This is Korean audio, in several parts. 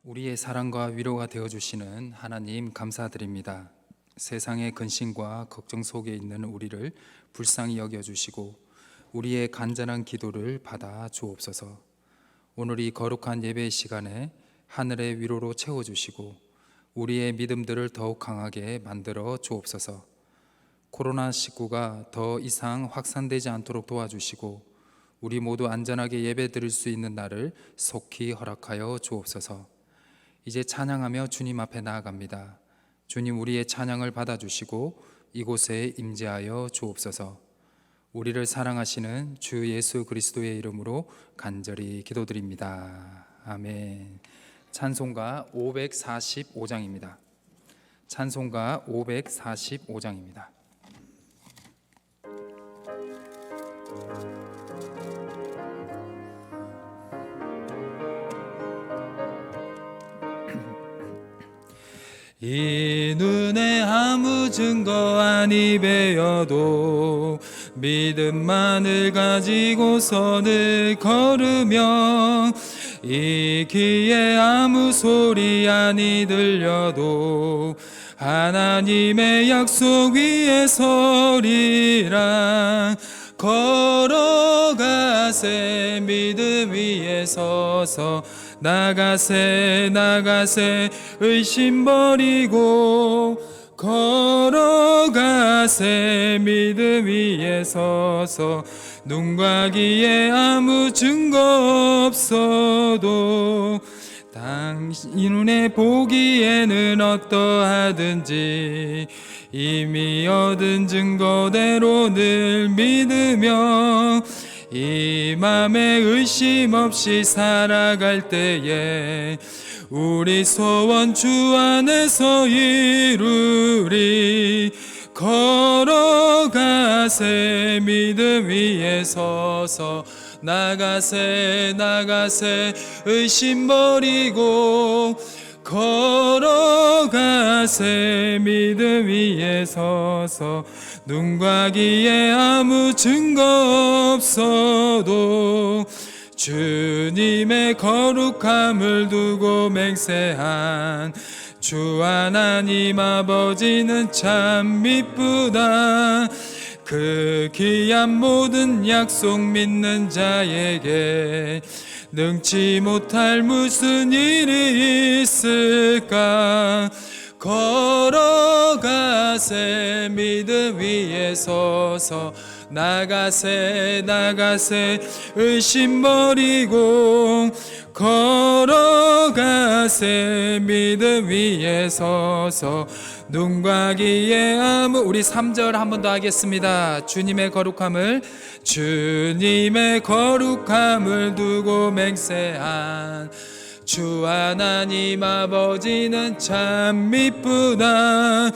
우리의 사랑과 위로가 되어주시는 하나님 감사드립니다. 세상의 근심과 걱정 속에 있는 우리를 불쌍히 여겨주시고 우리의 간절한 기도를 받아 주옵소서. 오늘 이 거룩한 예배의 시간에 하늘의 위로로 채워주시고 우리의 믿음들을 더욱 강하게 만들어 주옵소서. 코로나19가 더 이상 확산되지 않도록 도와주시고 우리 모두 안전하게 예배 드릴 수 있는 날을 속히 허락하여 주옵소서. 이제 찬양하며 주님 앞에 나아갑니다. 주님, 우리의 찬양을 받아주시고 이곳에 임재하여 주옵소서. 우리를 사랑하시는 주 예수 그리스도의 이름으로 간절히 기도드립니다. 아멘. 찬송가 545장입니다. 찬송가 545장입니다. 이 눈에 아무 증거 아니 배어도 믿음만을 가지고 선을 걸으며 이 귀에 아무 소리 아니 들려도 하나님의 약속 위에 서리라. 걸어가세 믿음 위에 서서 나가세 의심 버리고 걸어가세 믿음 위에 서서 눈과 귀에 아무 증거 없어도 당신 눈에 보기에는 어떠하든지 이미 얻은 증거대로 늘 믿으며 이 맘에 의심 없이 살아갈 때에 우리 소원 주 안에서 이루리. 걸어가세 믿음 위에 서서 나가세 의심 버리고 걸어가세 믿음 위에 서서 눈과 귀에 아무 증거 없어도 주님의 거룩함을 두고 맹세한 주 하나님 아버지는 참 미쁘다. 그 귀한 모든 약속 믿는 자에게 능치 못할 무슨 일이 있을까. 걸어가세 믿음 위에 서서 나가세 의심 버리고 걸어가세 믿음 위에 서서 눈과 귀에 아무 우리 3절 한 번 더 하겠습니다. 주님의 거룩함을 두고 맹세한 주 하나님 아버지는 참 미쁘다.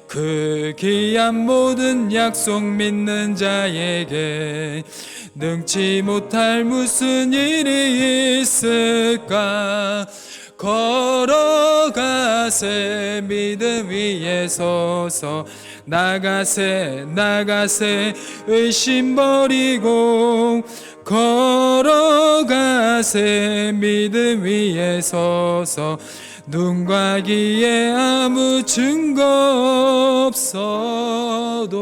그 귀한 모든 약속 믿는 자에게 능치 못할 무슨 일이 있을까. 걸어가세 믿음 위에 서서 나가세 의심 버리고 걸어가세 믿음 위에 서서 눈과 귀에 아무 증거 없어도.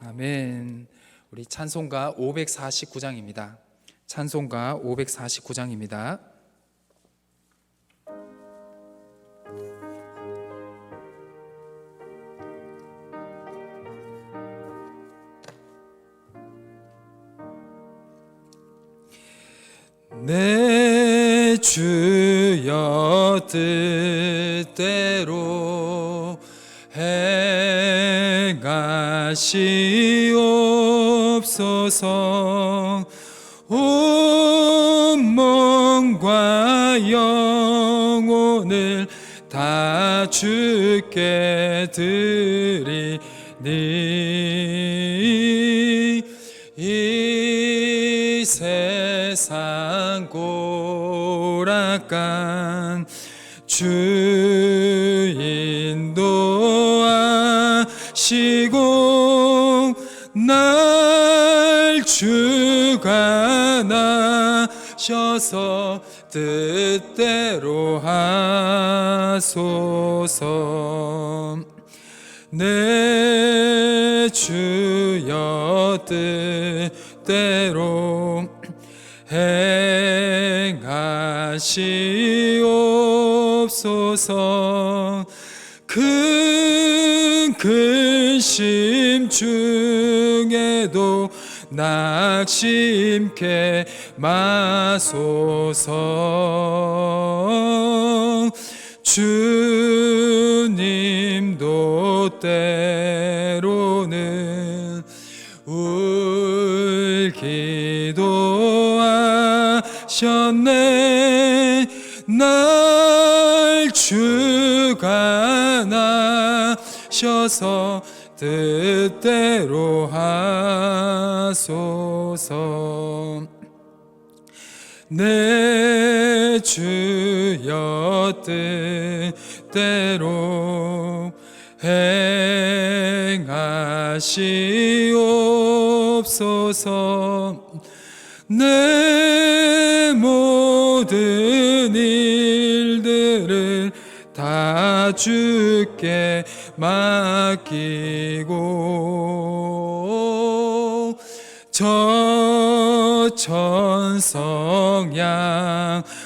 아멘. 우리 찬송가 549장입니다. 찬송가 549장입니다. 내 주여 뜻대로 행하시옵소서. 온 몸과 영혼을 다 주께 드리니 이 세상 고락간 주 인도하시고 날 주가 나셔 주셔서 뜻대로 하소서. 내 주여 뜻대로 행하시옵소서. 큰 근심 중에도 낙심케 마소서. 주님도 때로는 울기도 하셨네. 날 주관하셔서 뜻대로 하소서. 내 주여 뜻대로 행하시옵소서. 내 모든 일들을 다 주께 맡기고 저천성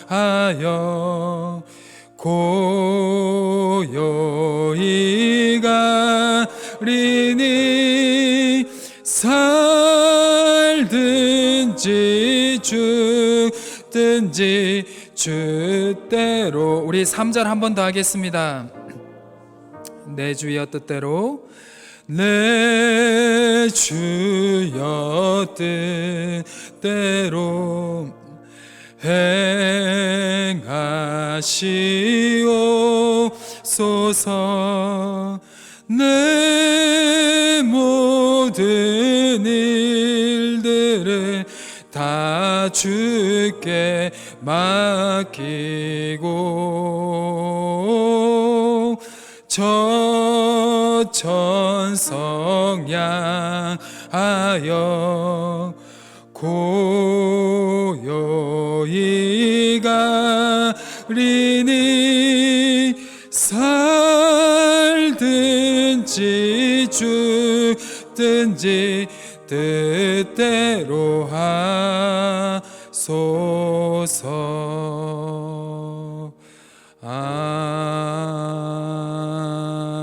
향하여 고요히 가리니 살든지 죽든지 주대로. 우리 3절 한 번 더 하겠습니다. 내 주여 뜻대로, 내 주여 뜻대로 행하시옵소서. 내 모든 일들을 다 주께 맡기고 저천성 향하여 고요히 가리니 살든지 죽든지 뜻대로 하소서.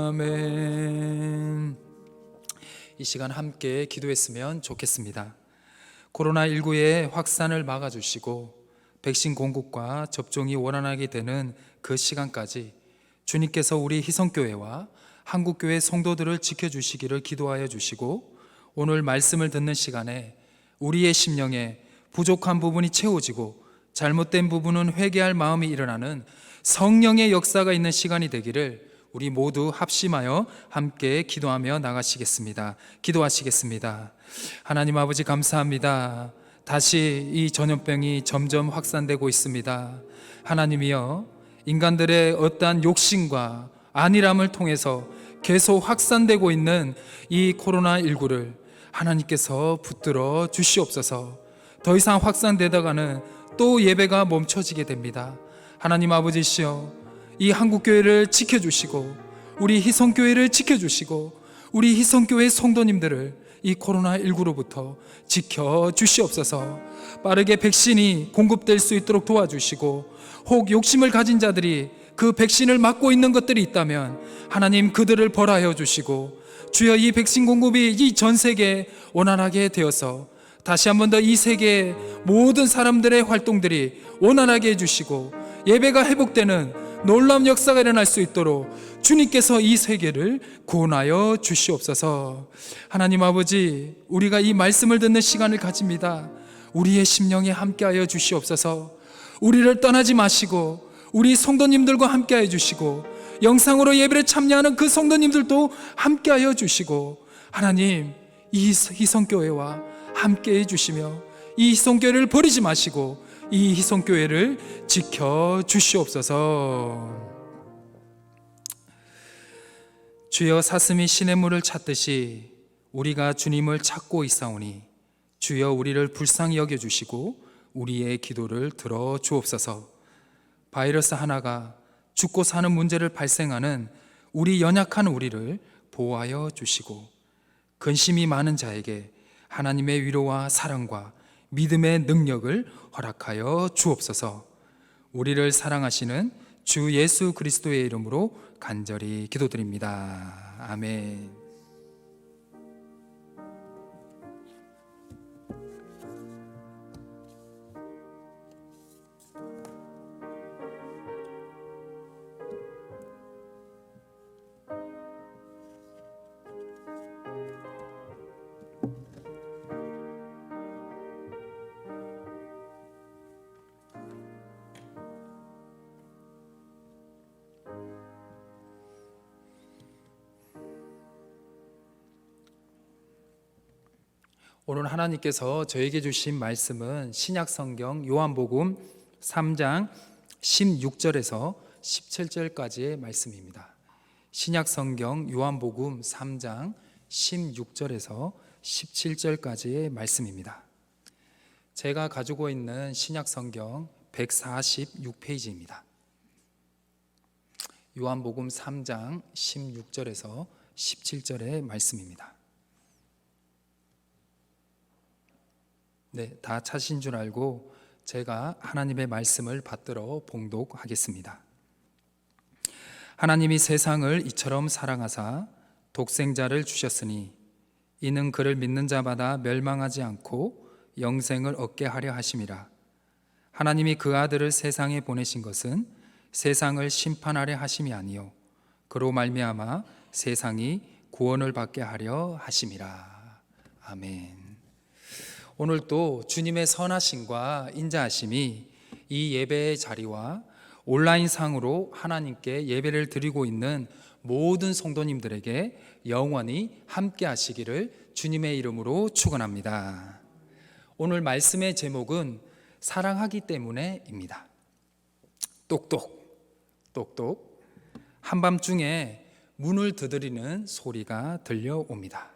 아멘. 이 시간 함께 기도했으면 좋겠습니다. 코로나19의 확산을 막아주시고 백신 공급과 접종이 원활하게 되는 그 시간까지 주님께서 우리 희성교회와 한국교회 성도들을 지켜주시기를 기도하여 주시고, 오늘 말씀을 듣는 시간에 우리의 심령에 부족한 부분이 채워지고 잘못된 부분은 회개할 마음이 일어나는 성령의 역사가 있는 시간이 되기를 우리 모두 합심하여 함께 기도하며 나가시겠습니다. 기도하시겠습니다. 하나님 아버지 감사합니다. 다시 이 전염병이 점점 확산되고 있습니다. 하나님이여, 인간들의 어떠한 욕심과 안일함을 통해서 계속 확산되고 있는 이 코로나19를 하나님께서 붙들어 주시옵소서. 더 이상 확산되다가는 또 예배가 멈춰지게 됩니다. 하나님 아버지시여, 이 한국교회를 지켜주시고 우리 희성교회를 지켜주시고 우리 희성교회 성도님들을 이 코로나19로부터 지켜주시옵소서. 빠르게 백신이 공급될 수 있도록 도와주시고, 혹 욕심을 가진 자들이 그 백신을 맞고 있는 것들이 있다면 하나님 그들을 벌하여 주시고, 주여 이 백신 공급이 이 전 세계에 원활하게 되어서 다시 한 번 더 이 세계의 모든 사람들의 활동들이 원활하게 해주시고 예배가 회복되는 놀라운 역사가 일어날 수 있도록 주님께서 이 세계를 구원하여 주시옵소서. 하나님 아버지, 우리가 이 말씀을 듣는 시간을 가집니다. 우리의 심령에 함께하여 주시옵소서. 우리를 떠나지 마시고 우리 성도님들과 함께하여 주시고, 영상으로 예배를 참여하는 그 성도님들도 함께하여 주시고, 하나님 이 희성교회와 함께해 주시며 이 희성교회를 버리지 마시고 이 희성교회를 지켜 주시옵소서. 주여, 사슴이 시냇물을 찾듯이 우리가 주님을 찾고 있사오니 주여 우리를 불쌍히 여겨주시고 우리의 기도를 들어 주옵소서. 바이러스 하나가 죽고 사는 문제를 발생하는 우리 연약한 우리를 보호하여 주시고, 근심이 많은 자에게 하나님의 위로와 사랑과 믿음의 능력을 허락하여 주옵소서. 우리를 사랑하시는 주 예수 그리스도의 이름으로 간절히 기도드립니다. 아멘. 오늘 하나님께서 저에게 주신 말씀은 신약성경 요한복음 3장 16절에서 17절까지의 말씀입니다. 신약성경 요한복음 3장 16절에서 17절까지의 말씀입니다. 제가 가지고 있는 신약성경 146페이지입니다. 요한복음 3장 16절에서 17절의 말씀입니다. 네, 다 찾으신 줄 알고 제가 하나님의 말씀을 받들어 봉독하겠습니다. 하나님이 세상을 이처럼 사랑하사 독생자를 주셨으니 이는 그를 믿는 자마다 멸망하지 않고 영생을 얻게 하려 하심이라. 하나님이 그 아들을 세상에 보내신 것은 세상을 심판하려 하심이 아니요 그로 말미암아 세상이 구원을 받게 하려 하심이라. 아멘. 오늘 또 주님의 선하심과 인자하심이 이 예배의 자리와 온라인상으로 하나님께 예배를 드리고 있는 모든 성도님들에게 영원히 함께 하시기를 주님의 이름으로 축원합니다. 오늘 말씀의 제목은 사랑하기 때문에입니다. 똑똑 한밤중에 문을 두드리는 소리가 들려옵니다.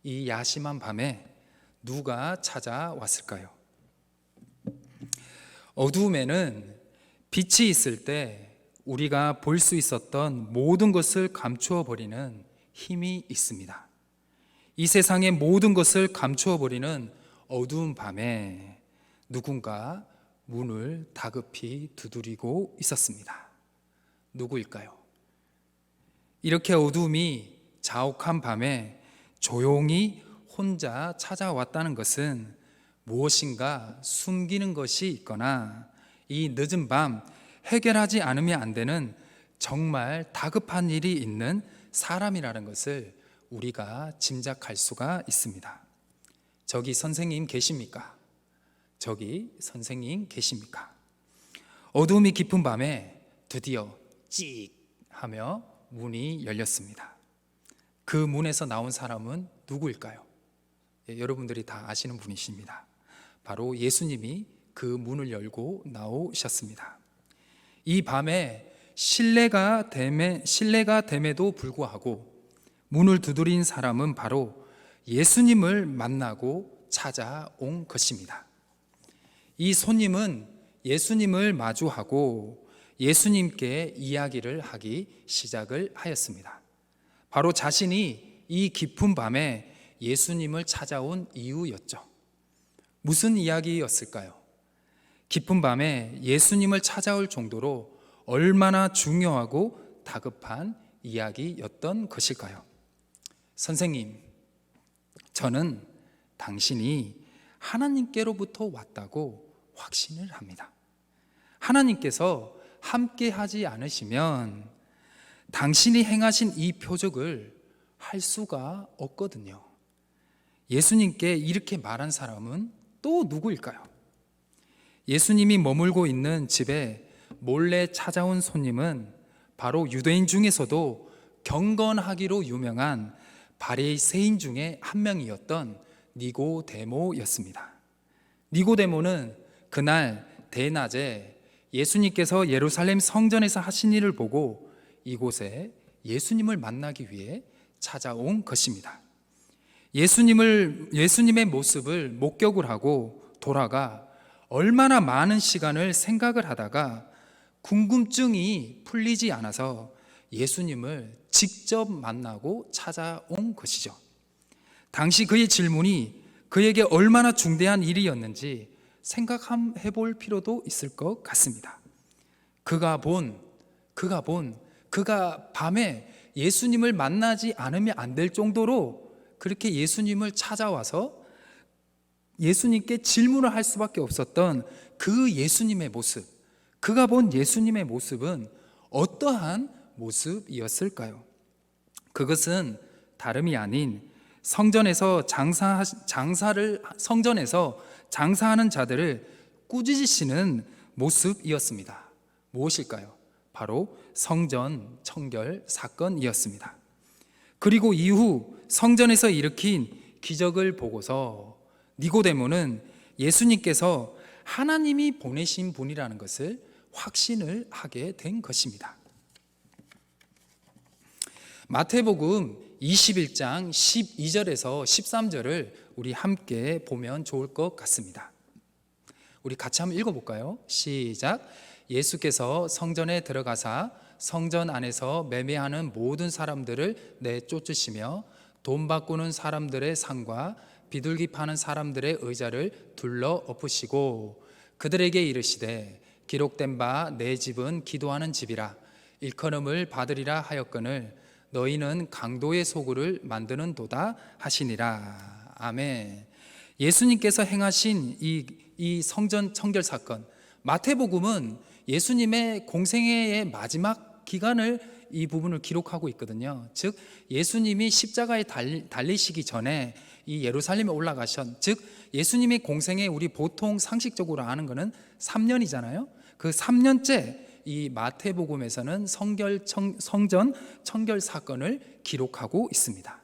이 야심한 밤에 누가 찾아왔을까요? 어두움에는 빛이 있을 때 우리가 볼 수 있었던 모든 것을 감추어 버리는 힘이 있습니다. 이 세상의 모든 것을 감추어 버리는 어두운 밤에 누군가 문을 다급히 두드리고 있었습니다. 누구일까요? 이렇게 어두움이 자욱한 밤에 조용히 혼자 찾아왔다는 것은 무엇인가 숨기는 것이 있거나 이 늦은 밤 해결하지 않으면 안 되는 정말 다급한 일이 있는 사람이라는 것을 우리가 짐작할 수가 있습니다. 저기 선생님 계십니까? 저기 선생님 계십니까? 어두움이 깊은 밤에 드디어 찍 하며 문이 열렸습니다. 그 문에서 나온 사람은 누구일까요? 여러분들이 다 아시는 분이십니다. 바로 예수님이 그 문을 열고 나오셨습니다. 이 밤에 실례가 됨에도 불구하고 문을 두드린 사람은 바로 예수님을 만나고 찾아온 것입니다. 이 손님은 예수님을 마주하고 예수님께 이야기를 하기 시작을 하였습니다. 바로 자신이 이 깊은 밤에 예수님을 찾아온 이유였죠. 무슨 이야기였을까요? 깊은 밤에 예수님을 찾아올 정도로 얼마나 중요하고 다급한 이야기였던 것일까요? 선생님, 저는 당신이 하나님께로부터 왔다고 확신을 합니다. 하나님께서 함께 하지 않으시면 당신이 행하신 이 표적을 할 수가 없거든요. 예수님께 이렇게 말한 사람은 또 누구일까요? 예수님이 머물고 있는 집에 몰래 찾아온 손님은 바로 유대인 중에서도 경건하기로 유명한 바리새인 중에 한 명이었던 니고데모였습니다. 니고데모는 그날 대낮에 예수님께서 예루살렘 성전에서 하신 일을 보고 이곳에 예수님을 만나기 위해 찾아온 것입니다. 예수님의 모습을 목격을 하고 돌아가 얼마나 많은 시간을 생각을 하다가 궁금증이 풀리지 않아서 예수님을 직접 만나고 찾아온 것이죠. 당시 그의 질문이 그에게 얼마나 중대한 일이었는지 생각해 볼 필요도 있을 것 같습니다. 그가 밤에 예수님을 만나지 않으면 안 될 정도로 그렇게 예수님을 찾아와서 예수님께 질문을 할 수밖에 없었던 그 예수님의 모습, 그가 본 예수님의 모습은 어떠한 모습이었을까요? 그것은 다름이 아닌 성전에서 장사하는 자들을 꾸짖으시는 모습이었습니다. 무엇일까요? 바로 성전 청결 사건이었습니다. 그리고 이후 성전에서 일으킨 기적을 보고서 니고데모는 예수님께서 하나님이 보내신 분이라는 것을 확신을 하게 된 것입니다. 마태복음 21장 12절에서 13절을 우리 함께 보면 좋을 것 같습니다. 우리 같이 한번 읽어볼까요? 시작. 예수께서 성전에 들어가사 성전 안에서 매매하는 모든 사람들을 내쫓으시며 돈 바꾸는 사람들의 상과 비둘기 파는 사람들의 의자를 둘러 엎으시고 그들에게 이르시되 기록된 바 내 집은 기도하는 집이라 일컬음을 받으리라 하였거늘 너희는 강도의 소굴을 만드는도다 하시니라. 아멘. 예수님께서 행하신 이 성전 청결 사건, 마태복음은 예수님의 공생애의 마지막 기간을 이 부분을 기록하고 있거든요. 즉 예수님이 십자가에 달리시기 전에 이 예루살렘에 올라가셨, 즉 예수님의 공생애 우리 보통 상식적으로 아는 것은 3년이잖아요. 그 3년째 이 마태복음에서는 성전 청결 사건을 기록하고 있습니다.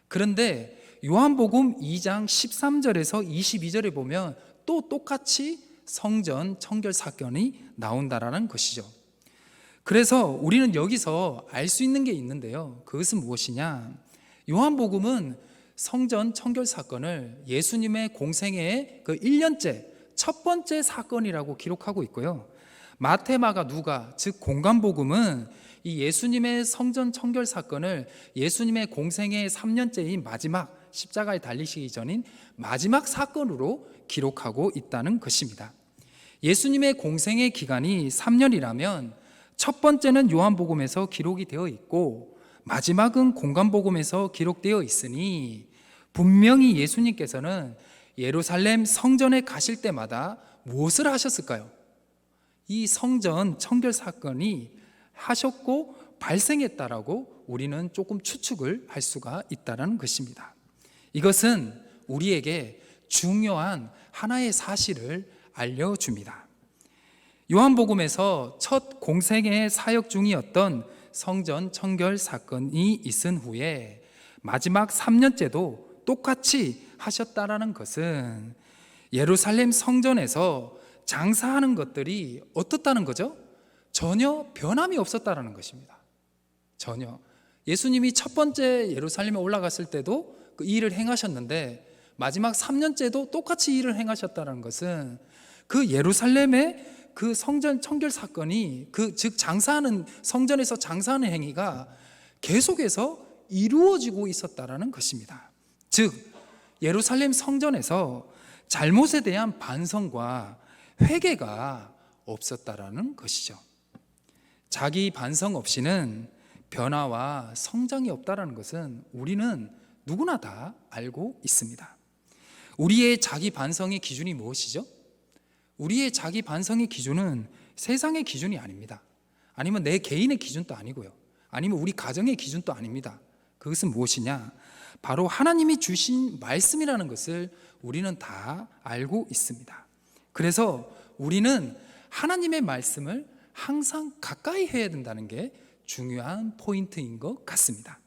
그런데 요한복음 2장 13절에서 22절에 보면 또 똑같이 성전 청결 사건이 나온다라는 것이죠. 그래서 우리는 여기서 알 수 있는 게 있는데요. 그것은 무엇이냐? 요한복음은 성전 청결 사건을 예수님의 공생애의 그 1년째 첫 번째 사건이라고 기록하고 있고요. 마태, 마가, 누가, 즉 공관복음은 이 예수님의 성전 청결 사건을 예수님의 공생애의 3년째인 마지막 십자가에 달리시기 전인 마지막 사건으로 기록하고 있다는 것입니다. 예수님의 공생애 기간이 3년이라면 첫 번째는 요한복음에서 기록이 되어 있고 마지막은 공관복음에서 기록되어 있으니 분명히 예수님께서는 예루살렘 성전에 가실 때마다 무엇을 하셨을까요? 이 성전 청결 사건이 하셨고 발생했다라고 우리는 조금 추측을 할 수가 있다는 것입니다. 이것은 우리에게 중요한 하나의 사실을 알려줍니다. 요한복음에서 첫 공생애의 사역 중이었던 성전 청결 사건이 있은 후에 마지막 3년째도 똑같이 하셨다라는 것은 예루살렘 성전에서 장사하는 것들이 어떻다는 거죠? 전혀 변함이 없었다라는 것입니다. 전혀. 예수님이 첫 번째 예루살렘에 올라갔을 때도 그 일을 행하셨는데 마지막 3년째도 똑같이 일을 행하셨다는 것은 그 예루살렘의 그 성전 청결 사건이 즉 장사하는 성전에서 장사하는 행위가 계속해서 이루어지고 있었다라는 것입니다. 즉 예루살렘 성전에서 잘못에 대한 반성과 회개가 없었다라는 것이죠. 자기 반성 없이는 변화와 성장이 없다라는 것은 우리는 누구나 다 알고 있습니다. 우리의 자기 반성의 기준이 무엇이죠? 우리의 자기 반성의 기준은 세상의 기준이 아닙니다. 아니면 내 개인의 기준도 아니고요. 아니면 우리 가정의 기준도 아닙니다. 그것은 무엇이냐? 바로 하나님이 주신 말씀이라는 것을 우리는 다 알고 있습니다. 그래서 우리는 하나님의 말씀을 항상 가까이 해야 된다는 게 중요한 포인트인 것 같습니다.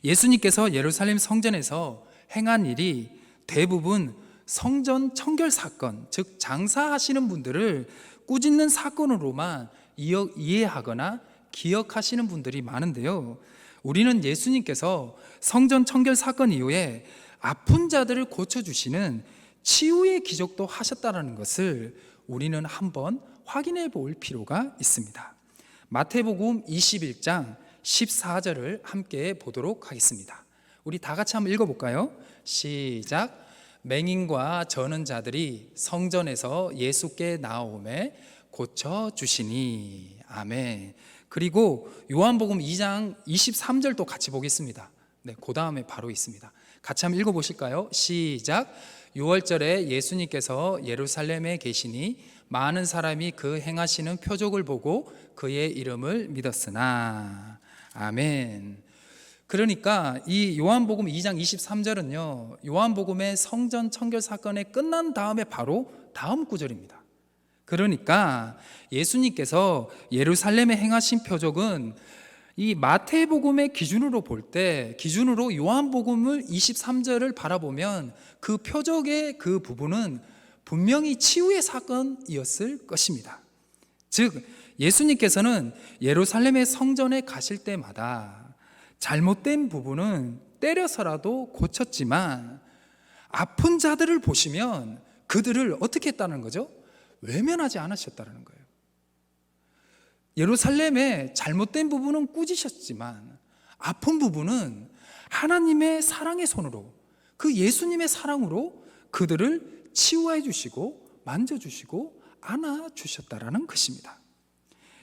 예수님께서 예루살렘 성전에서 행한 일이 대부분 성전 청결 사건, 즉 장사하시는 분들을 꾸짖는 사건으로만 이해하거나 기억하시는 분들이 많은데요. 우리는 예수님께서 성전 청결 사건 이후에 아픈 자들을 고쳐주시는 치유의 기적도 하셨다는 것을 우리는 한번 확인해 볼 필요가 있습니다. 마태복음 21장 14절을 함께 보도록 하겠습니다. 우리 다 같이 한번 읽어볼까요? 시작. 맹인과 저는 자들이 성전에서 예수께 나오매 고쳐주시니. 아멘. 그리고 요한복음 2장 23절도 같이 보겠습니다. 네, 그 다음에 바로 있습니다. 같이 한번 읽어보실까요? 시작. 6월절에 예수님께서 예루살렘에 계시니 많은 사람이 그 행하시는 표적을 보고 그의 이름을 믿었으나. 아멘. 그러니까 이 요한복음 2장 23절은요, 요한복음의 성전 청결 사건이 끝난 다음에 바로 다음 구절입니다. 그러니까 예수님께서 예루살렘에 행하신 표적은 이 마태복음의 기준으로 볼 때, 기준으로 요한복음을 23절을 바라보면 그 표적의 그 부분은 분명히 치유의 사건이었을 것입니다. 즉 예수님께서는 예루살렘의 성전에 가실 때마다 잘못된 부분은 때려서라도 고쳤지만 아픈 자들을 보시면 그들을 어떻게 했다는 거죠? 외면하지 않으셨다는 거예요. 예루살렘의 잘못된 부분은 꾸짖으셨지만 아픈 부분은 하나님의 사랑의 손으로, 그 예수님의 사랑으로 그들을 치유해 주시고 만져주시고 안아주셨다라는 것입니다.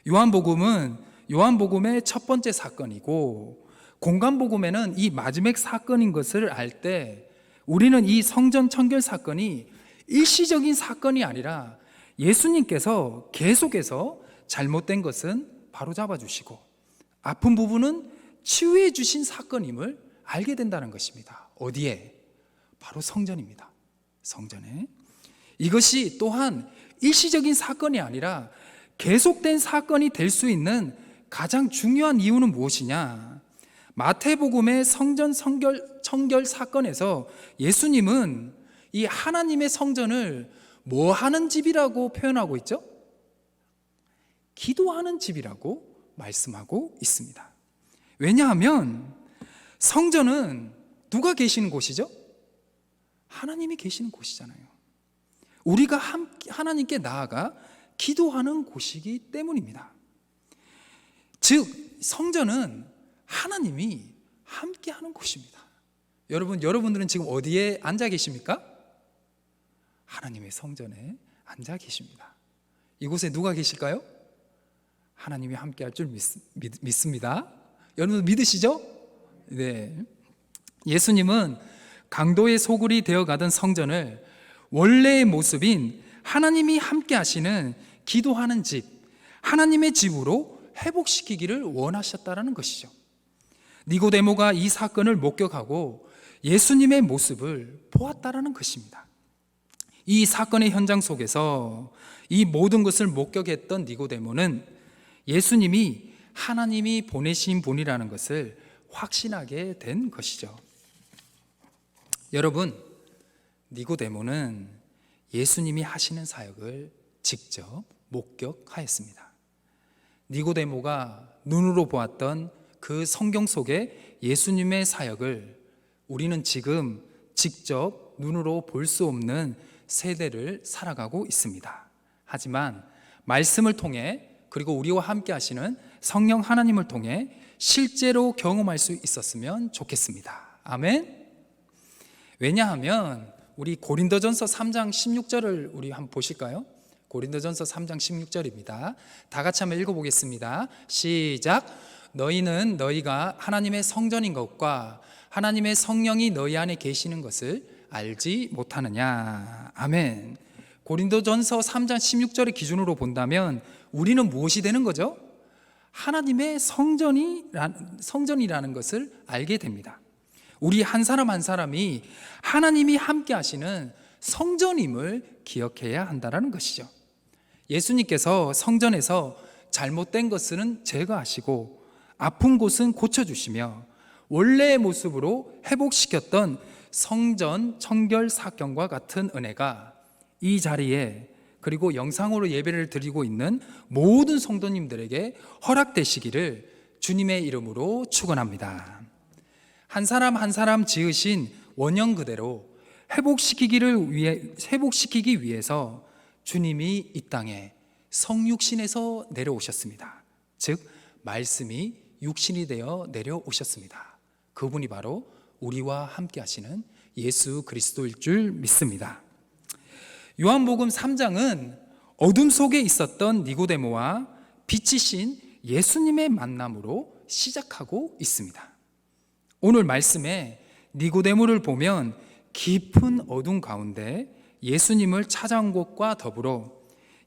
요한복음은 요한복음의 첫 번째 사건이고, 공간복음에는 이 마지막 사건인 것을 알 때 우리는 이 성전 청결 사건이 일시적인 사건이 아니라 예수님께서 계속해서 잘못된 것은 바로잡아 주시고 아픈 부분은 치유해 주신 사건임을 알게 된다는 것입니다. 어디에? 바로 성전입니다. 성전에. 이것이 또한 일시적인 사건이 아니라 계속된 사건이 될 수 있는 가장 중요한 이유는 무엇이냐? 마태복음의 성전 청결 사건에서 예수님은 이 하나님의 성전을 뭐 하는 집이라고 표현하고 있죠? 기도하는 집이라고 말씀하고 있습니다. 왜냐하면 성전은 누가 계시는 곳이죠? 하나님이 계시는 곳이잖아요. 우리가 하나님께 나아가 기도하는 곳이기 때문입니다. 즉 성전은 하나님이 함께하는 곳입니다. 여러분들은 지금 어디에 앉아 계십니까? 하나님의 성전에 앉아 계십니다. 이곳에 누가 계실까요? 하나님이 함께할 줄 믿습니다. 여러분 믿으시죠? 네. 예수님은 강도의 소굴이 되어가던 성전을 원래의 모습인 하나님이 함께 하시는 기도하는 집, 하나님의 집으로 회복시키기를 원하셨다는 것이죠. 니고데모가 이 사건을 목격하고 예수님의 모습을 보았다는 것입니다. 이 사건의 현장 속에서 이 모든 것을 목격했던 니고데모는 예수님이 하나님이 보내신 분이라는 것을 확신하게 된 것이죠. 여러분, 니고데모는 예수님이 하시는 사역을 직접 목격하였습니다. 니고데모가 눈으로 보았던 그 성경 속의 예수님의 사역을 우리는 지금 직접 눈으로 볼 수 없는 세대를 살아가고 있습니다. 하지만 말씀을 통해, 그리고 우리와 함께 하시는 성령 하나님을 통해 실제로 경험할 수 있었으면 좋겠습니다. 아멘. 왜냐하면 우리 고린도전서 3장 16절을 우리 한번 보실까요? 고린도전서 3장 16절입니다. 다 같이 한번 읽어보겠습니다. 시작. 너희는 너희가 하나님의 성전인 것과 하나님의 성령이 너희 안에 계시는 것을 알지 못하느냐. 아멘. 고린도전서 3장 16절의 기준으로 본다면 우리는 무엇이 되는 거죠? 하나님의 성전이라는 것을 알게 됩니다. 우리 한 사람 한 사람이 하나님이 함께 하시는 성전임을 기억해야 한다는 것이죠. 예수님께서 성전에서 잘못된 것은 제거하시고 아픈 곳은 고쳐주시며 원래의 모습으로 회복시켰던 성전 청결 사건과 같은 은혜가 이 자리에, 그리고 영상으로 예배를 드리고 있는 모든 성도님들에게 허락되시기를 주님의 이름으로 축원합니다. 한 사람 한 사람 지으신 원형 그대로 회복시키기 위해서 주님이 이 땅에 성육신에서 내려오셨습니다. 즉 말씀이 육신이 되어 내려오셨습니다. 그분이 바로 우리와 함께 하시는 예수 그리스도일 줄 믿습니다. 요한복음 3장은 어둠 속에 있었던 니고데모와 빛이신 예수님의 만남으로 시작하고 있습니다. 오늘 말씀에 니고데모를 보면 깊은 어둠 가운데 예수님을 찾아온 것과 더불어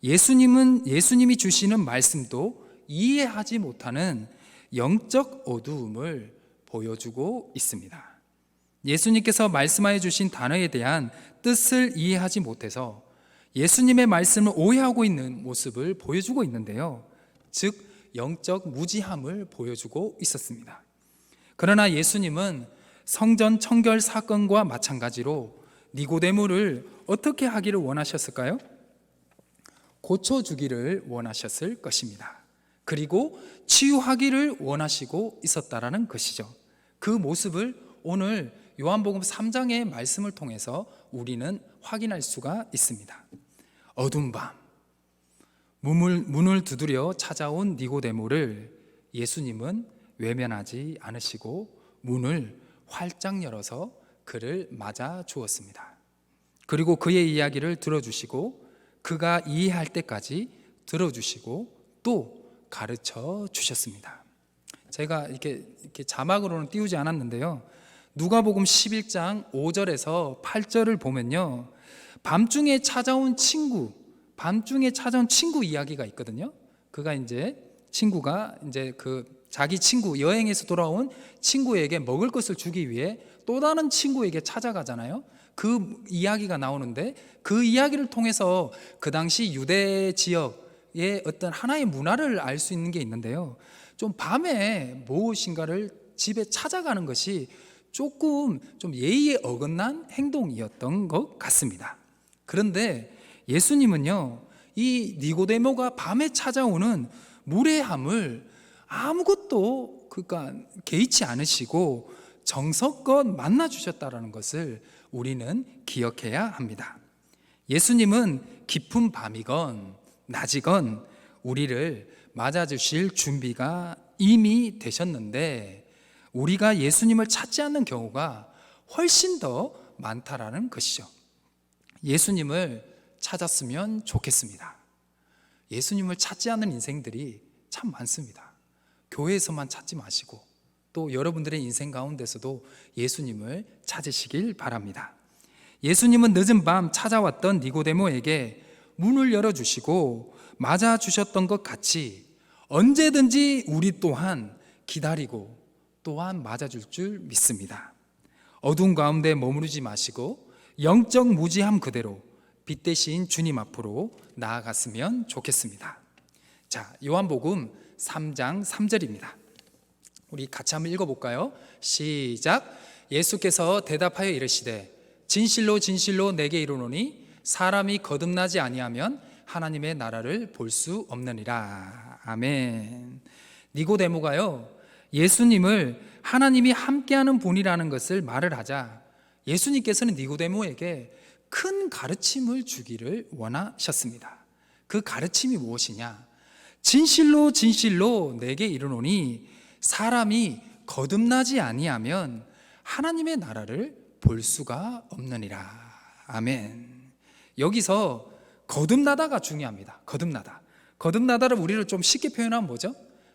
예수님이 주시는 말씀도 이해하지 못하는 영적 어두움을 보여주고 있습니다. 예수님께서 말씀하여 주신 단어에 대한 뜻을 이해하지 못해서 예수님의 말씀을 오해하고 있는 모습을 보여주고 있는데요. 즉 영적 무지함을 보여주고 있었습니다. 그러나 예수님은 성전 청결 사건과 마찬가지로 니고데모를 어떻게 하기를 원하셨을까요? 고쳐주기를 원하셨을 것입니다. 그리고 치유하기를 원하시고 있었다라는 것이죠. 그 모습을 오늘 요한복음 3장의 말씀을 통해서 우리는 확인할 수가 있습니다. 어두운 밤 문을 두드려 찾아온 니고데모를 예수님은 외면하지 않으시고 문을 활짝 열어서 그를 맞아 주었습니다. 그리고 그의 이야기를 들어주시고 그가 이해할 때까지 들어주시고 또 가르쳐 주셨습니다. 제가 이렇게 자막으로는 띄우지 않았는데요. 누가복음 11장 5절에서 8절을 보면요. 밤중에 찾아온 친구 이야기가 있거든요. 친구가 자기 친구 여행에서 돌아온 친구에게 먹을 것을 주기 위해 또 다른 친구에게 찾아가잖아요. 그 이야기가 나오는데 그 이야기를 통해서 그 당시 유대 지역의 어떤 하나의 문화를 알 수 있는 게 있는데요. 좀 밤에 무엇인가를 집에 찾아가는 것이 조금 좀 예의에 어긋난 행동이었던 것 같습니다. 그런데 예수님은요, 이 니고데모가 밤에 찾아오는 무례함을 아무것도 개의치 않으시고 정성껏 만나 주셨다라는 것을 우리는 기억해야 합니다. 예수님은 깊은 밤이건 낮이건 우리를 맞아주실 준비가 이미 되셨는데 우리가 예수님을 찾지 않는 경우가 훨씬 더 많다라는 것이죠. 예수님을 찾았으면 좋겠습니다. 예수님을 찾지 않는 인생들이 참 많습니다. 교회에서만 찾지 마시고 또 여러분들의 인생 가운데서도 예수님을 찾으시길 바랍니다. 예수님은 늦은 밤 찾아왔던 니고데모에게 문을 열어주시고 맞아주셨던 것 같이 언제든지 우리 또한 기다리고 또한 맞아줄 줄 믿습니다. 어두운 가운데 머무르지 마시고 영적 무지함 그대로 빛 대신 주님 앞으로 나아갔으면 좋겠습니다. 자, 요한복음 3장 3절입니다. 우리 같이 한번 읽어볼까요? 시작. 예수께서 대답하여 이르시되 진실로 진실로 내게 이르노니 사람이 거듭나지 아니하면 하나님의 나라를 볼 수 없느니라. 아멘. 니고데모가요, 예수님을 하나님이 함께하는 분이라는 것을 말을 하자 예수님께서는 니고데모에게 큰 가르침을 주기를 원하셨습니다. 그 가르침이 무엇이냐? 진실로 진실로 내게 이르노니 사람이 거듭나지 아니하면 하나님의 나라를 볼 수가 없느니라. 아멘. 여기서 거듭나다가 중요합니다. 거듭나다를 우리를 좀 쉽게 표현하면 뭐죠?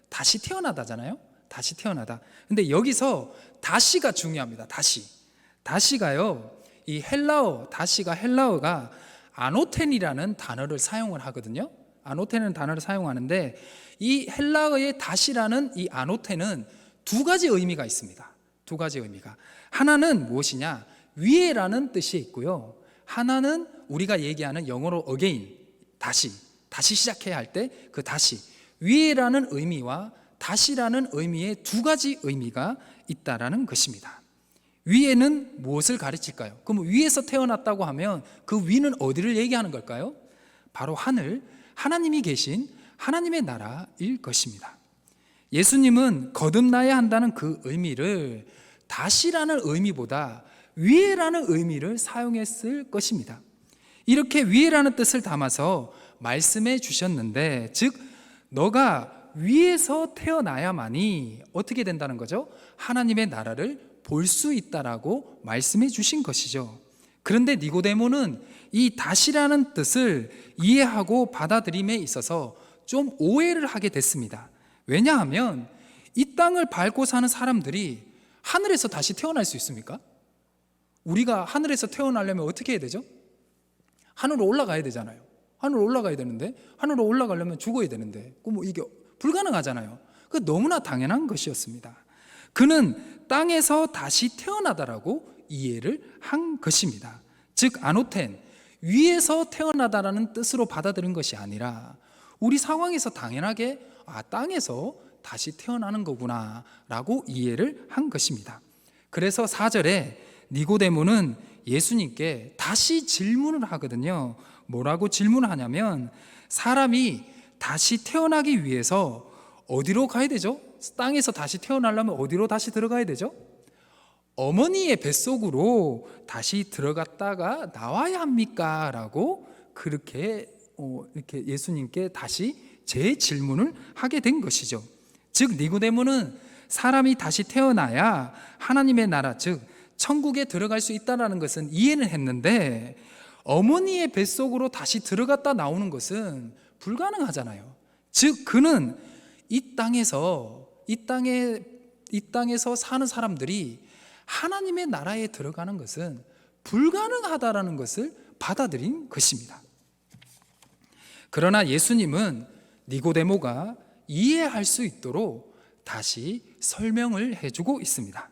다시 태어나다잖아요. 다시 태어나다. 근데 여기서 다시가 중요합니다. 다시가요, 이 다시가 헬라어가 아노텐이라는 단어를 사용을 하거든요. 아노텐이라는 단어를 사용하는데 이 헬라어의 다시라는 이 아노텐은 두 가지 의미가 있습니다. 두 가지 의미가. 하나는 무엇이냐? 위에라는 뜻이 있고요. 하나는 우리가 얘기하는 영어로 again, 다시 시작해야 할 때 그 다시. 위에라는 의미와 다시라는 의미의 두 가지 의미가 있다라는 것입니다. 위에는 무엇을 가르칠까요? 그럼 위에서 태어났다고 하면 그 위는 어디를 얘기하는 걸까요? 바로 하나님이 계신 하나님의 나라일 것입니다. 예수님은 거듭나야 한다는 그 의미를 다시라는 의미보다 위에라는 의미를 사용했을 것입니다. 이렇게 위에라는 뜻을 담아서 말씀해 주셨는데, 즉 너가 위에서 태어나야만이 어떻게 된다는 거죠? 하나님의 나라를 볼 수 있다라고 말씀해 주신 것이죠. 그런데 니고데모는 이 다시라는 뜻을 이해하고 받아들임에 있어서 좀 오해를 하게 됐습니다. 왜냐하면 이 땅을 밟고 사는 사람들이 하늘에서 다시 태어날 수 있습니까? 우리가 하늘에서 태어나려면 어떻게 해야 되죠? 하늘로 올라가야 되잖아요. 하늘로 올라가야 되는데, 하늘로 올라가려면 죽어야 되는데, 뭐 이게 불가능하잖아요. 그 너무나 당연한 것이었습니다. 그는 땅에서 다시 태어나다라고 이해를 한 것입니다. 즉 아노텐, 위에서 태어나다라는 뜻으로 받아들인 것이 아니라 우리 상황에서 당연하게 땅에서 다시 태어나는 거구나 라고 이해를 한 것입니다. 그래서 4절에 니고데모는 예수님께 다시 질문을 하거든요. 뭐라고 질문을 하냐면, 사람이 다시 태어나기 위해서 어디로 가야 되죠? 땅에서 다시 태어나려면 어디로 다시 들어가야 되죠? 어머니의 뱃속으로 다시 들어갔다가 나와야 합니까? 라고 그렇게 이렇게 예수님께 다시 재질문을 하게 된 것이죠. 즉 니고데모는 사람이 다시 태어나야 하나님의 나라, 즉 천국에 들어갈 수 있다는 것은 이해는 했는데, 어머니의 뱃속으로 다시 들어갔다 나오는 것은 불가능하잖아요. 즉 그는 이 땅에서 사는 사람들이 하나님의 나라에 들어가는 것은 불가능하다라는 것을 받아들인 것입니다. 그러나 예수님은 니고데모가 이해할 수 있도록 다시 설명을 해주고 있습니다.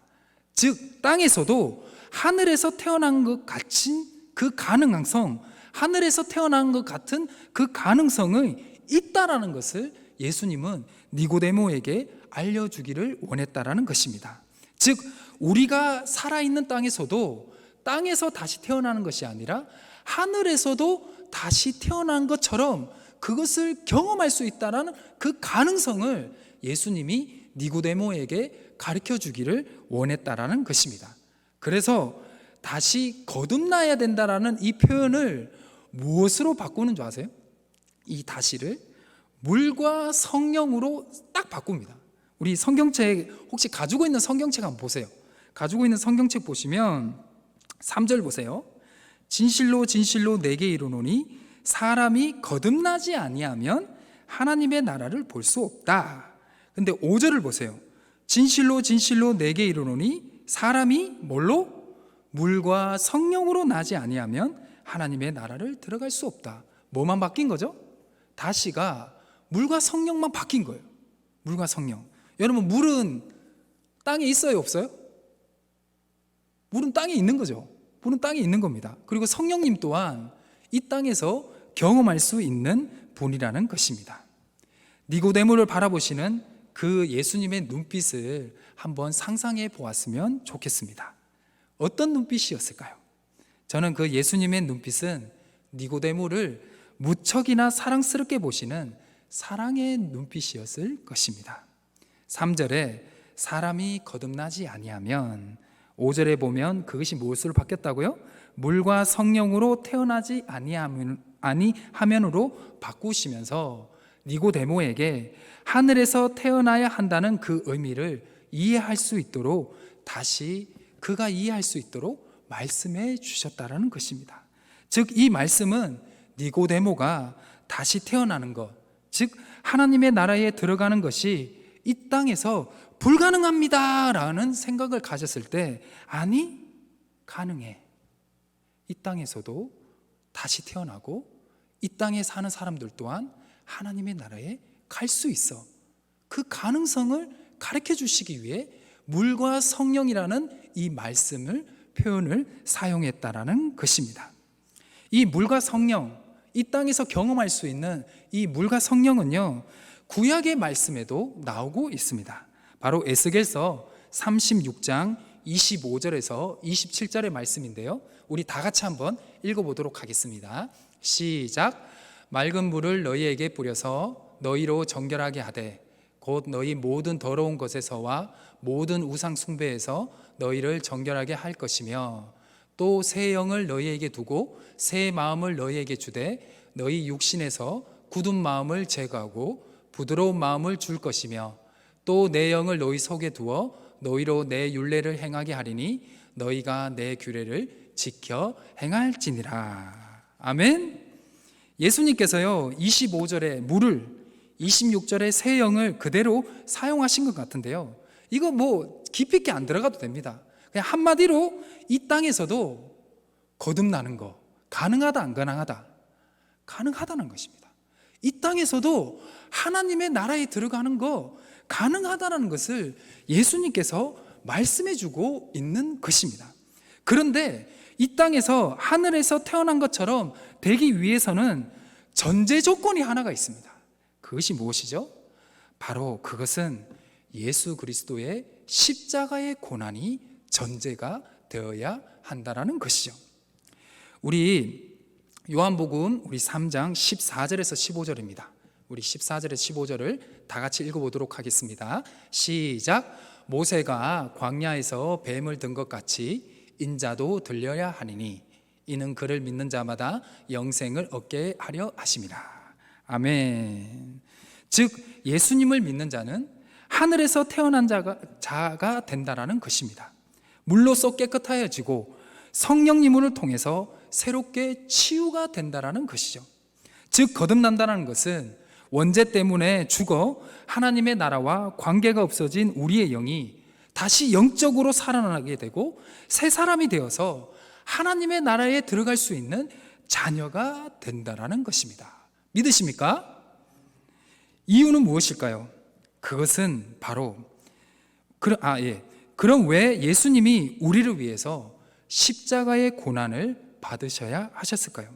즉 땅에서도 하늘에서 태어난 것 같은 그 가능성, 하늘에서 태어난 것 같은 그 가능성이 있다라는 것을 예수님은 니고데모에게 알려주기를 원했다라는 것입니다. 즉 우리가 살아있는 땅에서도 땅에서 다시 태어나는 것이 아니라 하늘에서도 다시 태어난 것처럼 그것을 경험할 수 있다는 그 가능성을 예수님이 니고데모에게 가르쳐 주기를 원했다라는 것입니다. 그래서 다시 거듭나야 된다라는 이 표현을 무엇으로 바꾸는 줄 아세요? 이 다시를 물과 성령으로 딱 바꿉니다. 우리 성경책 혹시 가지고 있는 성경책 한번 보세요. 가지고 있는 성경책 보시면 3절 보세요. 진실로 진실로 내게 이르노니 사람이 거듭나지 아니하면 하나님의 나라를 볼 수 없다. 근데 5절을 보세요. 진실로 진실로 내게 이르노니 사람이 뭘로? 물과 성령으로 나지 아니하면 하나님의 나라를 들어갈 수 없다. 뭐만 바뀐 거죠? 다시가 물과 성령만 바뀐 거예요. 물과 성령. 여러분 물은 땅에 있어요, 없어요? 물은 땅에 있는 거죠. 물은 땅에 있는 겁니다. 그리고 성령님 또한 이 땅에서 경험할 수 있는 분이라는 것입니다. 니고데모를 바라보시는 그 예수님의 눈빛을 한번 상상해 보았으면 좋겠습니다. 어떤 눈빛이었을까요? 저는 그 예수님의 눈빛은 니고데모를 무척이나 사랑스럽게 보시는 사랑의 눈빛이었을 것입니다. 3절에 사람이 거듭나지 아니하면, 5절에 보면 그것이 무엇으로 바뀌었다고요? 물과 성령으로 태어나지 아니하면으로 바꾸시면서 니고데모에게 하늘에서 태어나야 한다는 그 의미를 이해할 수 있도록 다시 그가 이해할 수 있도록 말씀해 주셨다라는 것입니다. 즉 이 말씀은 니고데모가 다시 태어나는 것, 즉 하나님의 나라에 들어가는 것이 이 땅에서 불가능합니다 라는 생각을 가졌을 때, 아니 가능해. 이 땅에서도 다시 태어나고 이 땅에 사는 사람들 또한 하나님의 나라에 갈 수 있어. 그 가능성을 가르쳐 주시기 위해 물과 성령이라는 이 말씀을, 표현을 사용했다라는 것입니다. 이 물과 성령, 이 땅에서 경험할 수 있는 이 물과 성령은요, 구약의 말씀에도 나오고 있습니다. 바로 에스겔서 36장 25절에서 27절의 말씀인데요, 우리 다 같이 한번 읽어보도록 하겠습니다. 시작. 맑은 물을 너희에게 뿌려서 너희로 정결하게 하되 곧 너희 모든 더러운 것에서와 모든 우상 숭배에서 너희를 정결하게 할 것이며 또 새 영을 너희에게 두고 새 마음을 너희에게 주되 너희 육신에서 굳은 마음을 제거하고 부드러운 마음을 줄 것이며 또 내 영을 너희 속에 두어 너희로 내 율례를 행하게 하리니 너희가 내 규례를 지켜 행할지니라. 아멘. 예수님께서요 25절에 물을 26절에 새 영을 그대로 사용하신 것 같은데요, 이거 뭐 깊이 있게 안 들어가도 됩니다. 그냥 한마디로 이 땅에서도 거듭나는 거 가능하다 안 가능하다? 가능하다는 것입니다. 이 땅에서도 하나님의 나라에 들어가는 거 가능하다는 것을 예수님께서 말씀해 주고 있는 것입니다. 그런데 이 땅에서 하늘에서 태어난 것처럼 되기 위해서는 전제 조건이 하나가 있습니다. 그것이 무엇이죠? 바로 그것은 예수 그리스도의 십자가의 고난이 전제가 되어야 한다는 것이죠. 우리 요한복음 우리 3장 14절에서 15절입니다. 우리 14절에서 15절을 다 같이 읽어보도록 하겠습니다. 시작. 모세가 광야에서 뱀을 든 것 같이 인자도 들려야 하니니 이는 그를 믿는 자마다 영생을 얻게 하려 하심이라. 아멘. 즉 예수님을 믿는 자는 하늘에서 태어난 자가 된다라는 것입니다. 물로써 깨끗하여지고 성령님을 통해서 새롭게 치유가 된다라는 것이죠. 즉 거듭난다는 것은 원죄 때문에 죽어 하나님의 나라와 관계가 없어진 우리의 영이 다시 영적으로 살아나게 되고 새 사람이 되어서 하나님의 나라에 들어갈 수 있는 자녀가 된다라는 것입니다. 믿으십니까? 이유는 무엇일까요? 그것은 바로 그럼 왜 예수님이 우리를 위해서 십자가의 고난을 받으셔야 하셨을까요?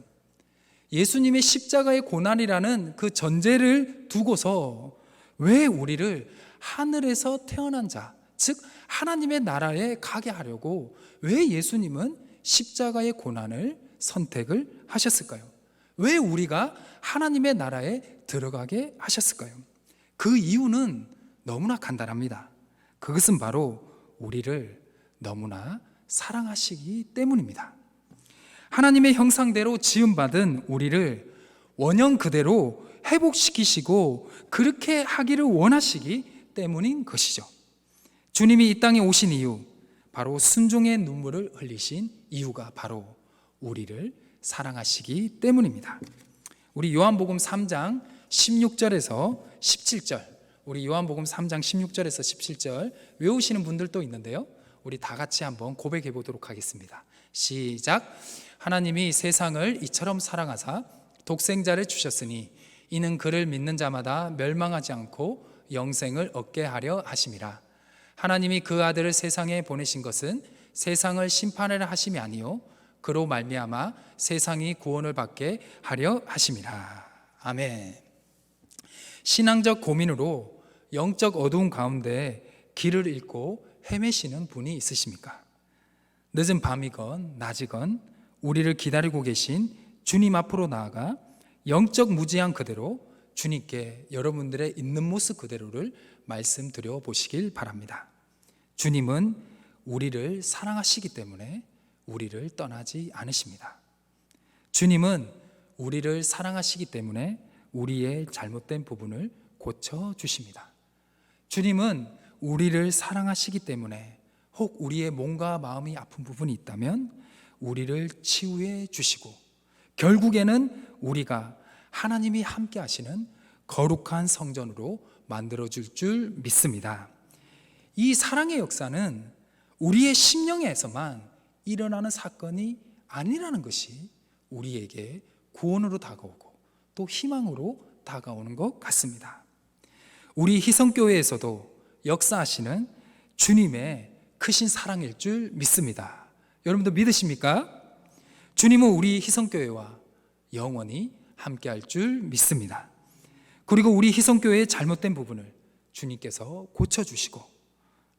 예수님의 십자가의 고난이라는 그 전제를 두고서 왜 우리를 하늘에서 태어난 자, 즉 하나님의 나라에 가게 하려고 왜 예수님은 십자가의 고난을 선택을 하셨을까요? 왜 우리가 하나님의 나라에 들어가게 하셨을까요? 그 이유는 너무나 간단합니다. 그것은 바로 우리를 너무나 사랑하시기 때문입니다. 하나님의 형상대로 지음받은 우리를 원형 그대로 회복시키시고 그렇게 하기를 원하시기 때문인 것이죠. 주님이 이 땅에 오신 이유, 바로 순종의 눈물을 흘리신 이유가 바로 우리를 사랑하시기 때문입니다. 우리 요한복음 3장 16절에서 17절, 우리 요한복음 3장 16절에서 17절 외우시는 분들도 있는데요, 우리 다 같이 한번 고백해 보도록 하겠습니다. 시작. 하나님이 세상을 이처럼 사랑하사 독생자를 주셨으니 이는 그를 믿는 자마다 멸망하지 않고 영생을 얻게 하려 하심이라. 하나님이 그 아들을 세상에 보내신 것은 세상을 심판하려 하심이 아니요 그로 말미암아 세상이 구원을 받게 하려 하심이라. 아멘. 신앙적 고민으로 영적 어두운 가운데 길을 잃고 헤매시는 분이 있으십니까? 늦은 밤이건 낮이건 우리를 기다리고 계신 주님 앞으로 나아가 영적 무지한 그대로 주님께 여러분들의 있는 모습 그대로를 말씀드려 보시길 바랍니다. 주님은 우리를 사랑하시기 때문에 우리를 떠나지 않으십니다. 주님은 우리를 사랑하시기 때문에 우리의 잘못된 부분을 고쳐주십니다. 주님은 우리를 사랑하시기 때문에 혹 우리의 몸과 마음이 아픈 부분이 있다면 우리를 치유해 주시고 결국에는 우리가 하나님이 함께 하시는 거룩한 성전으로 만들어줄 줄 믿습니다. 이 사랑의 역사는 우리의 심령에서만 일어나는 사건이 아니라는 것이 우리에게 구원으로 다가오고 또 희망으로 다가오는 것 같습니다. 우리 희성교회에서도 역사하시는 주님의 크신 사랑일 줄 믿습니다. 여러분도 믿으십니까? 주님은 우리 희성교회와 영원히 함께 할 줄 믿습니다. 그리고 우리 희성교회의 잘못된 부분을 주님께서 고쳐주시고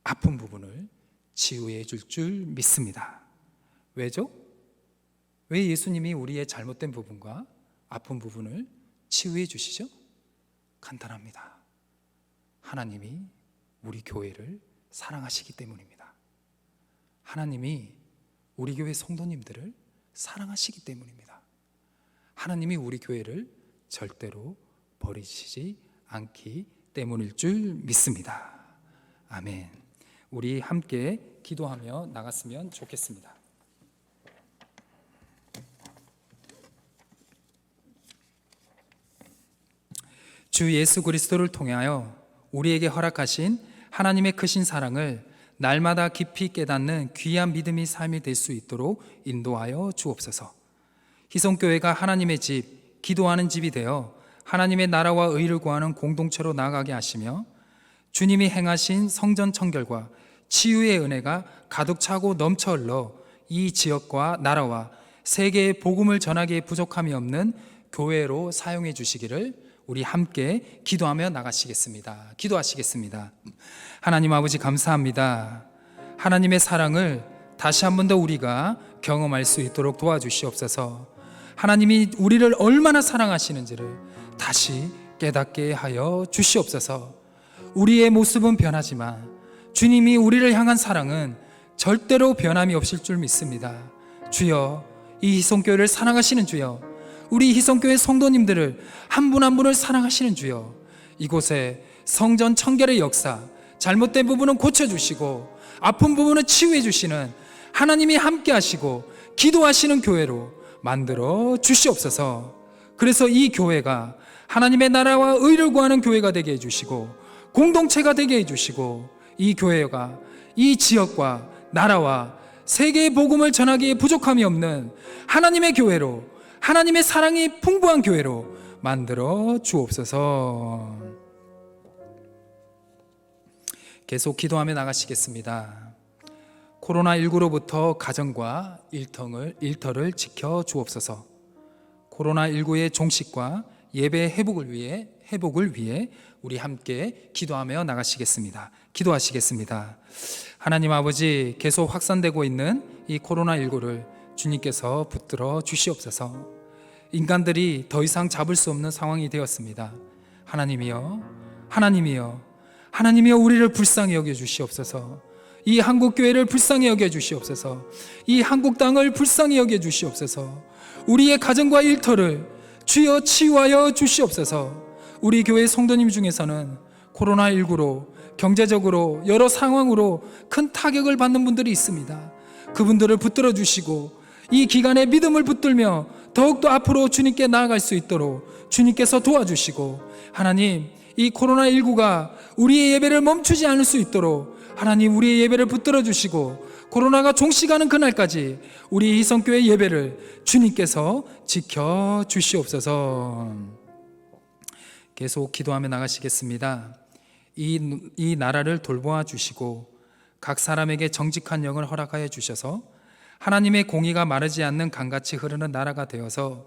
아픈 부분을 치유해 줄 믿습니다. 왜죠? 왜 예수님이 우리의 잘못된 부분과 아픈 부분을 치유해 주시죠? 간단합니다. 하나님이 우리 교회를 사랑하시기 때문입니다. 하나님이 우리 교회 성도님들을 사랑하시기 때문입니다. 하나님이 우리 교회를 절대로 버리시지 않기 때문일 줄 믿습니다. 아멘. 우리 함께 기도하며 나갔으면 좋겠습니다. 주 예수 그리스도를 통하여 우리에게 허락하신 하나님의 크신 사랑을 날마다 깊이 깨닫는 귀한 믿음의 삶이 될 수 있도록 인도하여 주옵소서. 희성교회가 하나님의 집, 기도하는 집이 되어 하나님의 나라와 의를 구하는 공동체로 나아가게 하시며 주님이 행하신 성전 청결과 치유의 은혜가 가득 차고 넘쳐 흘러 이 지역과 나라와 세계에 복음을 전하기에 부족함이 없는 교회로 사용해 주시기를 우리 함께 기도하며 나가시겠습니다. 기도하시겠습니다. 하나님 아버지 감사합니다. 하나님의 사랑을 다시 한 번 더 우리가 경험할 수 있도록 도와주시옵소서. 하나님이 우리를 얼마나 사랑하시는지를 다시 깨닫게 하여 주시옵소서. 우리의 모습은 변하지만 주님이 우리를 향한 사랑은 절대로 변함이 없을 줄 믿습니다. 주여, 이 희성교회를 사랑하시는 주여, 우리 희성교회 성도님들을 한 분 한 분을 사랑하시는 주여, 이곳에 성전 청결의 역사, 잘못된 부분은 고쳐주시고 아픈 부분은 치유해 주시는 하나님이 함께 하시고 기도하시는 교회로 만들어 주시옵소서. 그래서 이 교회가 하나님의 나라와 의를 구하는 교회가 되게 해주시고 공동체가 되게 해주시고 이 교회가 이 지역과 나라와 세계의 복음을 전하기에 부족함이 없는 하나님의 교회로, 하나님의 사랑이 풍부한 교회로 만들어 주옵소서. 계속 기도하며 나가시겠습니다. 코로나19로부터 가정과 일터를 지켜 주옵소서. 코로나19의 종식과 예배 회복을 위해 우리 함께 기도하며 나가시겠습니다. 기도하시겠습니다. 하나님 아버지, 계속 확산되고 있는 이 코로나19를 주님께서 붙들어 주시옵소서. 인간들이 더 이상 잡을 수 없는 상황이 되었습니다. 하나님이여, 하나님이여, 하나님이여, 우리를 불쌍히 여겨 주시옵소서. 이 한국교회를 불쌍히 여겨 주시옵소서. 이 한국 땅을 불쌍히 여겨 주시옵소서. 우리의 가정과 일터를 주여 치유하여 주시옵소서. 우리 교회 성도님 중에서는 코로나19로 경제적으로 여러 상황으로 큰 타격을 받는 분들이 있습니다. 그분들을 붙들어 주시고 이 기간에 믿음을 붙들며 더욱더 앞으로 주님께 나아갈 수 있도록 주님께서 도와주시고, 하나님, 이 코로나19가 우리의 예배를 멈추지 않을 수 있도록 하나님 우리의 예배를 붙들어 주시고 코로나가 종식하는 그날까지 우리 희성교회 예배를 주님께서 지켜 주시옵소서. 계속 기도하며 나가시겠습니다. 이 나라를 돌보아 주시고 각 사람에게 정직한 영을 허락하여 주셔서 하나님의 공의가 마르지 않는 강같이 흐르는 나라가 되어서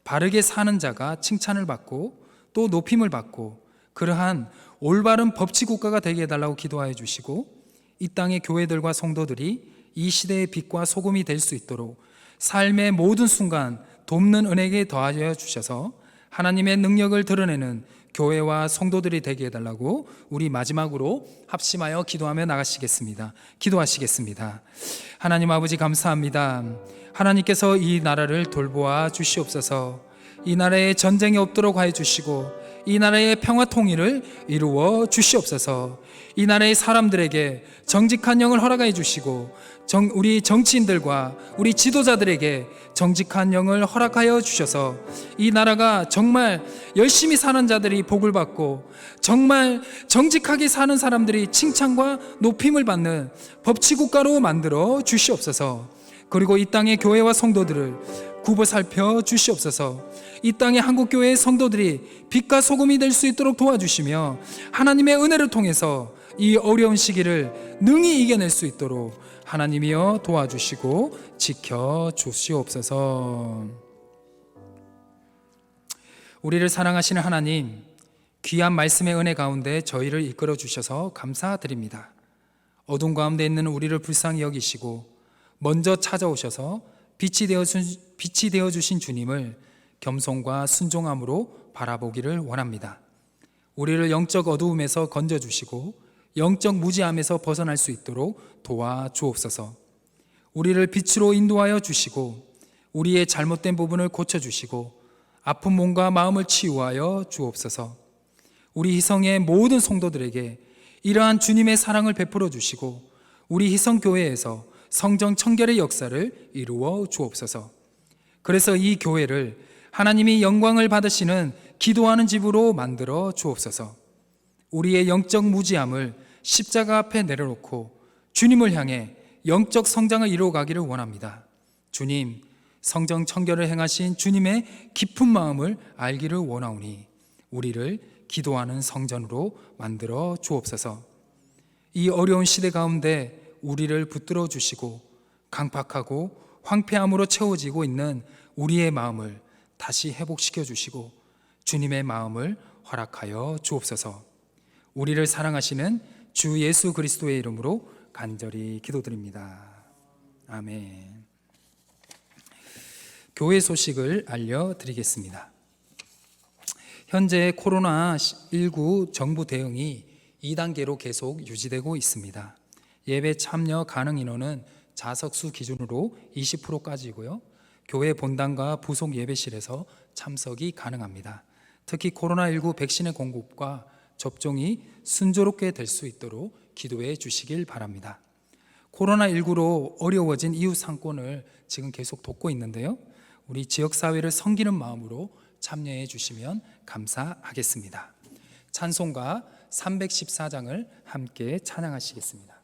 바르게 사는 자가 칭찬을 받고 또 높임을 받고 그러한 올바른 법치 국가가 되게 해달라고 기도하여 주시고, 이 땅의 교회들과 성도들이 이 시대의 빛과 소금이 될 수 있도록 삶의 모든 순간 돕는 은혜에 더하여 주셔서 하나님의 능력을 드러내는 교회와 성도들이 되게 해달라고 우리 마지막으로 합심하여 기도하며 나가시겠습니다. 기도하시겠습니다. 하나님 아버지 감사합니다. 하나님께서 이 나라를 돌보아 주시옵소서. 이 나라에 전쟁이 없도록 하여 주시고 이 나라의 평화 통일을 이루어 주시옵소서. 이 나라의 사람들에게 정직한 영을 허락해 주시고 우리 정치인들과 우리 지도자들에게 정직한 영을 허락하여 주셔서 이 나라가 정말 열심히 사는 자들이 복을 받고 정말 정직하게 사는 사람들이 칭찬과 높임을 받는 법치국가로 만들어 주시옵소서. 그리고 이 땅의 교회와 성도들을 굽어 살펴 주시옵소서. 이 땅의 한국교회의 성도들이 빛과 소금이 될 수 있도록 도와주시며 하나님의 은혜를 통해서 이 어려운 시기를 능히 이겨낼 수 있도록 하나님이여 도와주시고 지켜 주시옵소서. 우리를 사랑하시는 하나님, 귀한 말씀의 은혜 가운데 저희를 이끌어 주셔서 감사드립니다. 어둠 가운데 있는 우리를 불쌍히 여기시고 먼저 찾아오셔서 빛이 되어 주신 주님을 겸손과 순종함으로 바라보기를 원합니다. 우리를 영적 어두움에서 건져주시고 영적 무지함에서 벗어날 수 있도록 도와주옵소서. 우리를 빛으로 인도하여 주시고 우리의 잘못된 부분을 고쳐주시고 아픈 몸과 마음을 치유하여 주옵소서. 우리 희성의 모든 성도들에게 이러한 주님의 사랑을 베풀어 주시고 우리 희성교회에서 성정 청결의 역사를 이루어 주옵소서. 그래서 이 교회를 하나님이 영광을 받으시는 기도하는 집으로 만들어 주옵소서. 우리의 영적 무지함을 십자가 앞에 내려놓고 주님을 향해 영적 성장을 이루어가기를 원합니다. 주님, 성정 청결을 행하신 주님의 깊은 마음을 알기를 원하오니 우리를 기도하는 성전으로 만들어 주옵소서. 이 어려운 시대 가운데 우리를 붙들어 주시고 강팍하고 황폐함으로 채워지고 있는 우리의 마음을 다시 회복시켜 주시고 주님의 마음을 허락하여 주옵소서. 우리를 사랑하시는 주 예수 그리스도의 이름으로 간절히 기도드립니다. 아멘. 교회 소식을 알려드리겠습니다. 현재 코로나19 정부 대응이 2단계로 계속 유지되고 있습니다. 예배 참여 가능 인원은 좌석수 기준으로 20%까지고요. 교회 본당과 부속 예배실에서 참석이 가능합니다. 특히 코로나19 백신의 공급과 접종이 순조롭게 될 수 있도록 기도해 주시길 바랍니다. 코로나19로 어려워진 이웃 상권을 지금 계속 돕고 있는데요. 우리 지역사회를 섬기는 마음으로 참여해 주시면 감사하겠습니다. 찬송가 314장을 함께 찬양하시겠습니다.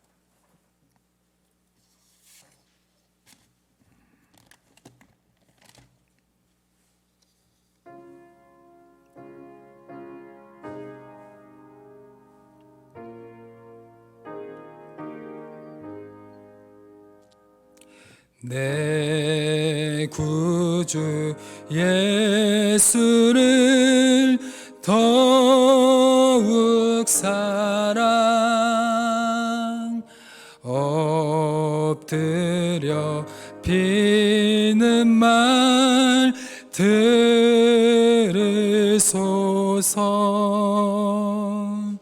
내 구주 예수를 더욱 사랑 엎드려 비는 말 들으소서.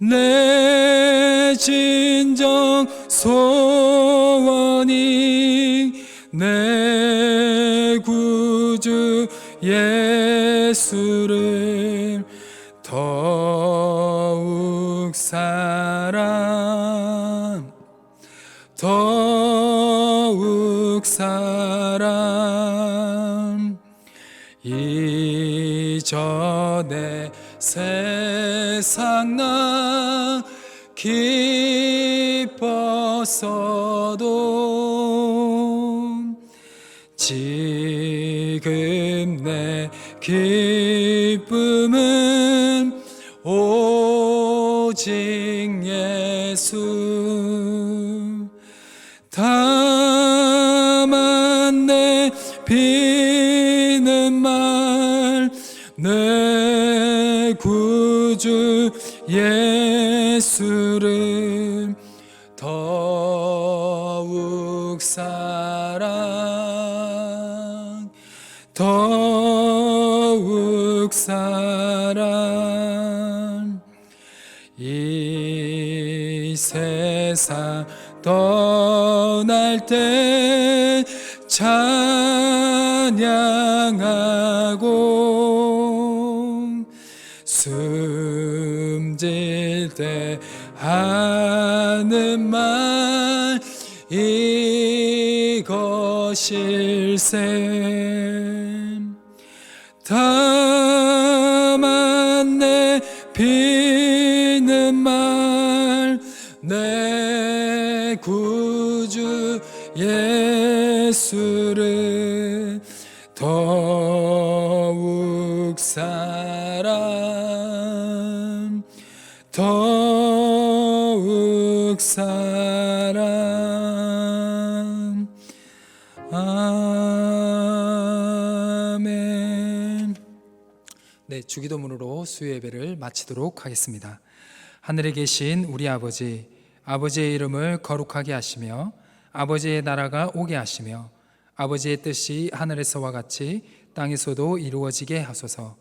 내 진정 소원이 내 구주 예수를 더욱 사랑 이전에 세상 나 기뻤어도 지금 내 기쁨은 오직 예수. 다만 내 비는 말 내 구주 예수를 더욱 사랑 이 세상 떠날 때 찬양하고 숨질 때 하는 말 이것일세. 다만 내 비는 말 내 구주 예수를 더욱 사랑 아멘. 네, 주기도문으로 수요 예배를 마치도록 하겠습니다. 하늘에 계신 우리 아버지, 아버지의 이름을 거룩하게 하시며 아버지의 나라가 오게 하시며 아버지의 뜻이 하늘에서와 같이 땅에서도 이루어지게 하소서.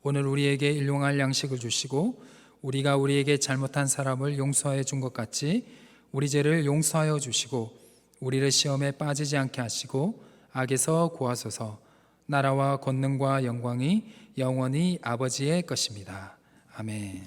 오늘 우리에게 일용할 양식을 주시고 우리가 우리에게 잘못한 사람을 용서해 준 것 같이 우리 죄를 용서하여 주시고 우리를 시험에 빠지지 않게 하시고 악에서 구하소서. 나라와 권능과 영광이 영원히 아버지의 것입니다. 아멘.